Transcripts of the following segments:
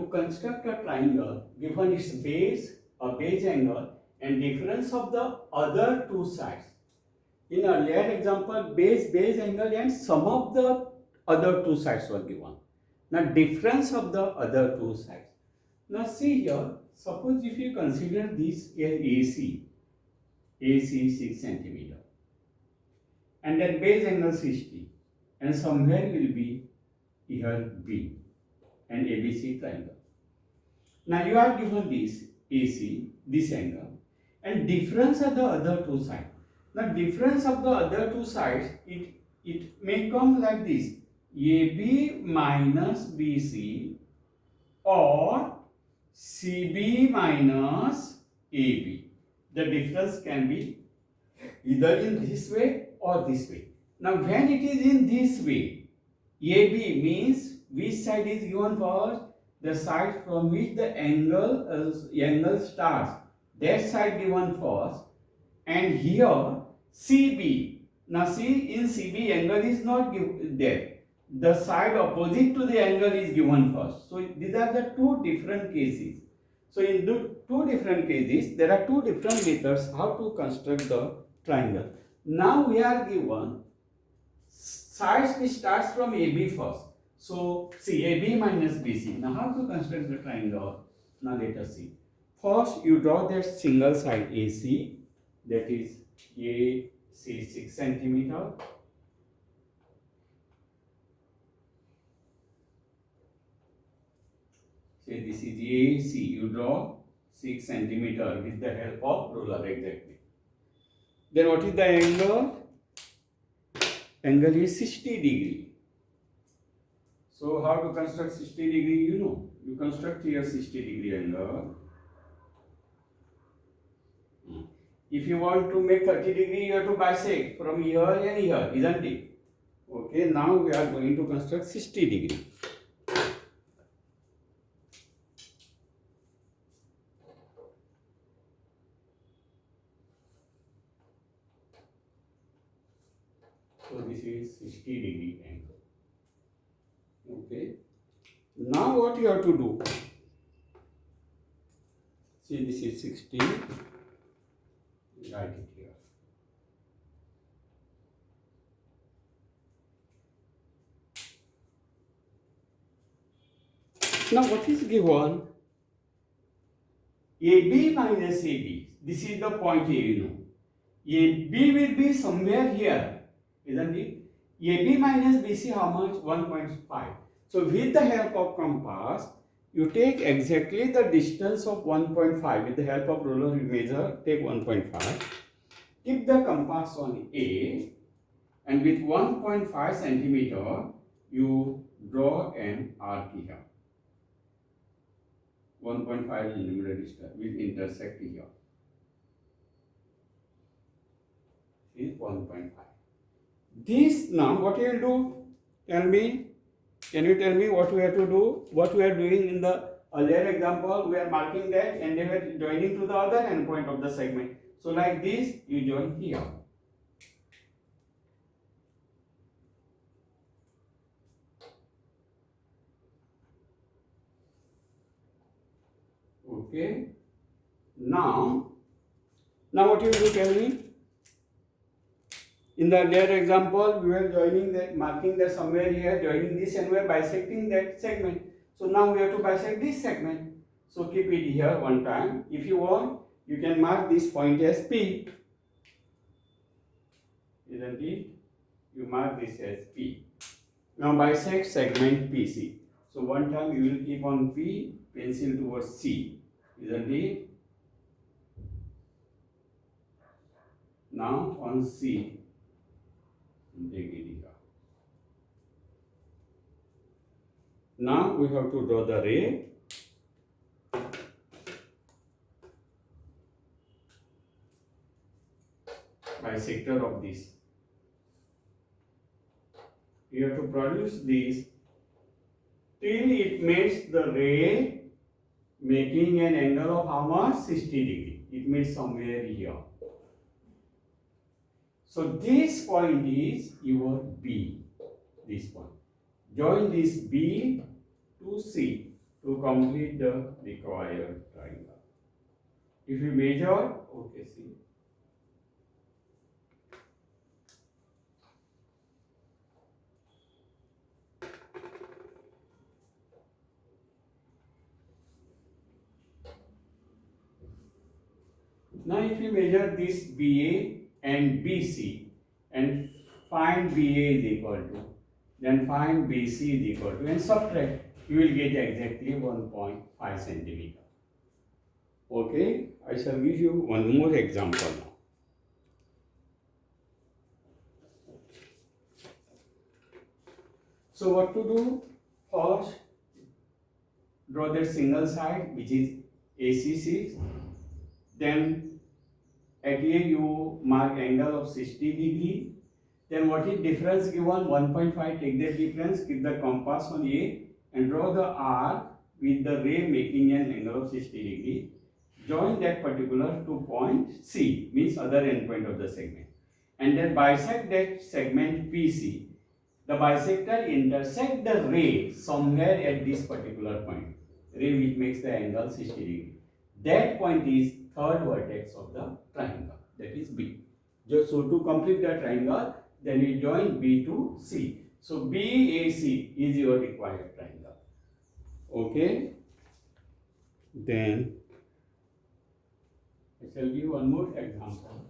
construct a triangle given its base, a base angle, and difference of the other two sides. In earlier example, base angle and sum of the other two sides were given. Now difference of the other two sides. Now see here, suppose if you consider this as AC 6 centimeter, and then base angle 60, and somewhere will be here B and ABC triangle. Now you are given this AC, this angle, and difference of the other two sides. Now difference of the other two sides, it may come like this: AB minus BC or CB minus AB. The difference can be either in this way or this way. Now when it is in this way, AB means which side is given first? The side from which the angle starts. That side given first. And here CB. Now see, in CB angle is not there. The side opposite to the angle is given first. So these are the two different cases. So in the two different cases, there are two different methods how to construct the triangle. Now we are given sides which starts from AB first. So see, AB minus BC. Now how to construct the triangle? Now let us see. First you draw that single side AC, that is AC 6 centimeter. Say this is AC, you draw 6 centimeter with the help of ruler exactly. Then what is the angle? Angle is 60 degree. So how to construct 60 degree? You know, you construct here 60 degree angle. If you want to make 30 degree, you have to bisect from here and here, isn't it? Okay, now we are going to construct 60 degree. So this is 60 degree angle. Okay. Now what you have to do? See, this is 60. Write it here. Now what is given? AB minus AB. This is the point here, you know. AB will be somewhere here, isn't it? AB minus BC how much? 1.5. So with the help of compass, you take exactly the distance of 1.5. With the help of ruler, you measure, take 1.5. Keep the compass on A, and with 1.5 centimeter, you draw an arc here. 1.5 millimeter distance will intersect here. Is 1.5. This now, what you will do? Tell me. Can you tell me what we have to do? What we are doing in the earlier example, we are marking that and they were joining to the other endpoint of the segment. So like this, you join here. Okay. Now what you will do, tell me? In the earlier example, we were joining that, marking that somewhere here, joining this, and we are bisecting that segment. So now we have to bisect this segment. So keep it here one time. If you want, you can mark this point as P. Isn't it? You mark this as P. Now bisect segment PC. So one time you will keep on P, pencil towards C. Isn't it? Now on C. Now we have to draw the ray. Bisector of this. You have to produce this till it meets the ray, making an angle of how much? 60 degree. It meets somewhere here. So this point is your B, this point. Join this B to C to complete the required triangle. If you measure, okay, see. Now if you measure this BA and BC and find BA is equal to, then find BC is equal to, and subtract, you will get exactly 1.5 centimeter. Okay, I shall give you one more example now. So what to do? First, draw the single side which is ACC. Then at A you mark angle of 60 degree. Then what is difference given? 1.5, take that difference, keep the compass on A and draw the arc with the ray making an angle of 60 degree. Join that particular to point C, means other end point of the segment. And then bisect that segment PC. The bisector intersect the ray somewhere at this particular point. Ray which makes the angle 60 degree. That point is third vertex of the triangle, that is B. Just so to complete the triangle, then we join B to C. So BAC is your required triangle. Okay. Then I shall give one more example.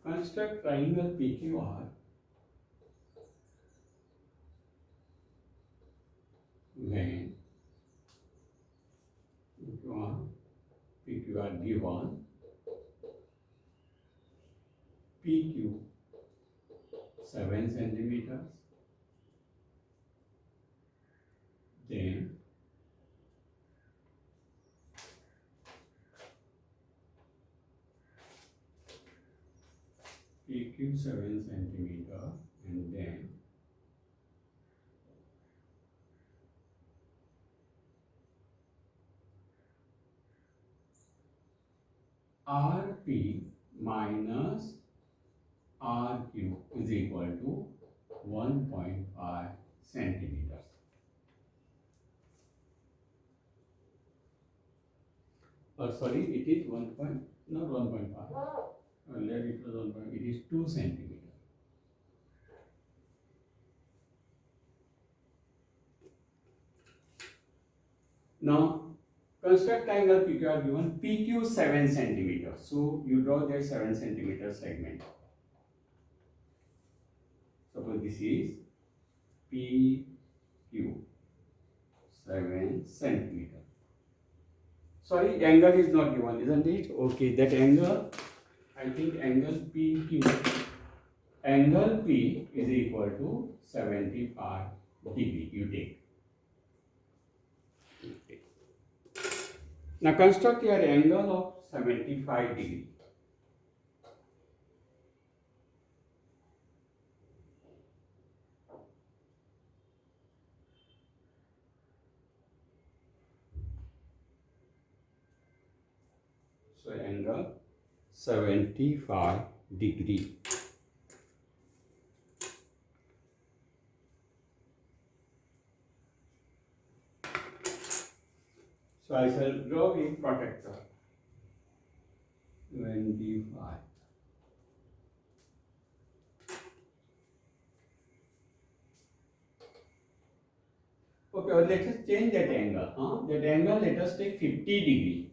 Construct triangle PQR when PQR given PQ 7 centimeters, then PQ 7 centimeter, and then RP minus RQ is equal to 1.5 centimeters. Sorry, it is 1. Not 1.5. Earlier it was 1. It is 2 centimeters. Now construct triangle PQR given PQ 7 centimeters. So you draw that 7 centimeter segment. Suppose this is PQ 7 centimeter. Sorry, angle is not given, isn't it? Okay, that angle, I think angle PQ, angle P is equal to 75 degree, you take. Okay. Now construct your angle of 75 degree. So angle 75 degree. So I shall draw a protractor 25. Okay, let us change that angle. That angle let us take 50 degree.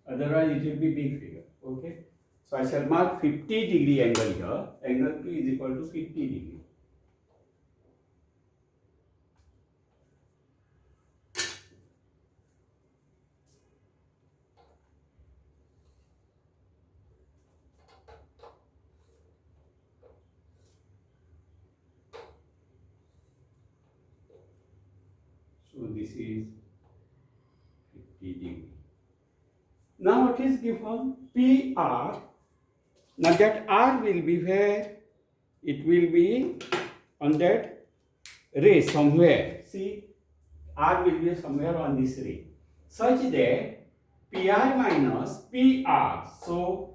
Otherwise it will be big figure. Okay. So I shall mark 50 degree angle here. Angle P is equal to 50 degree. So this is 50 degree. Now what is given? PR. Now that R will be where? It will be on that ray somewhere. See, R will be somewhere on this ray. Such that PR minus PR. So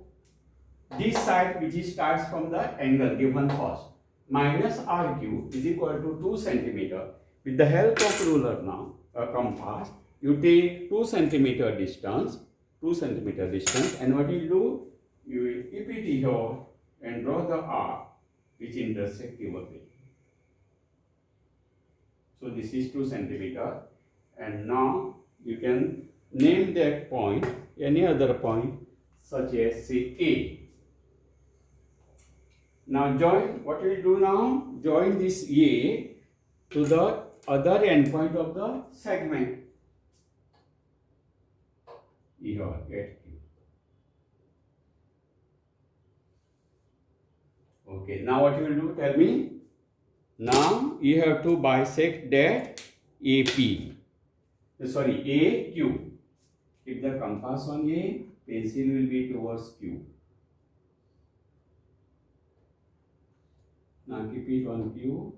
this side which starts from the angle given first, minus RQ is equal to 2 centimeter. With the help of ruler now, a compass, you take 2 centimeter distance, and what you do, you will keep it here and draw the arc which intersect your way. So this is 2 centimeter, and now you can name that point any other point such as say A. Now join, what will you do now? Join this A to the other endpoint of the segment. Here at Q. Okay, now what you will do? Tell me. Now you have to bisect that AP. Sorry, AQ. Keep the compass on A, pencil will be towards Q. Now keep it on Q.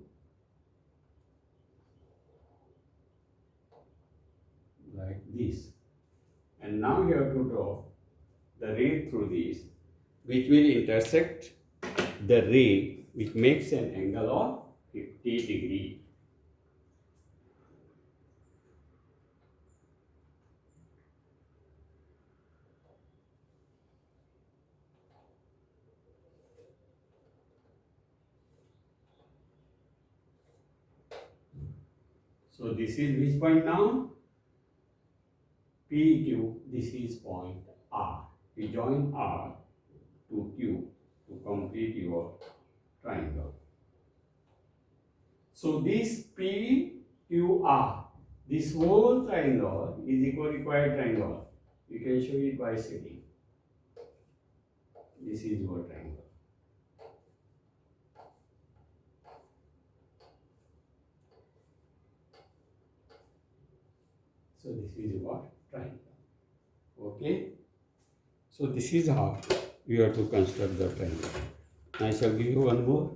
Like this. And now you have to draw the ray through this, which will intersect the ray which makes an angle of 50 degree. So this is which point now? PQ, this is point R. You join R to Q to complete your triangle. So this PQR, this whole triangle is equirequired triangle. You can show it by setting. This is your triangle. So this is your triangle. Okay. So this is how you have to construct the triangle. I shall give you one more.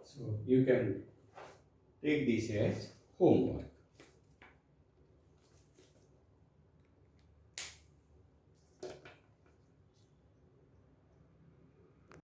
So you can take this as homework.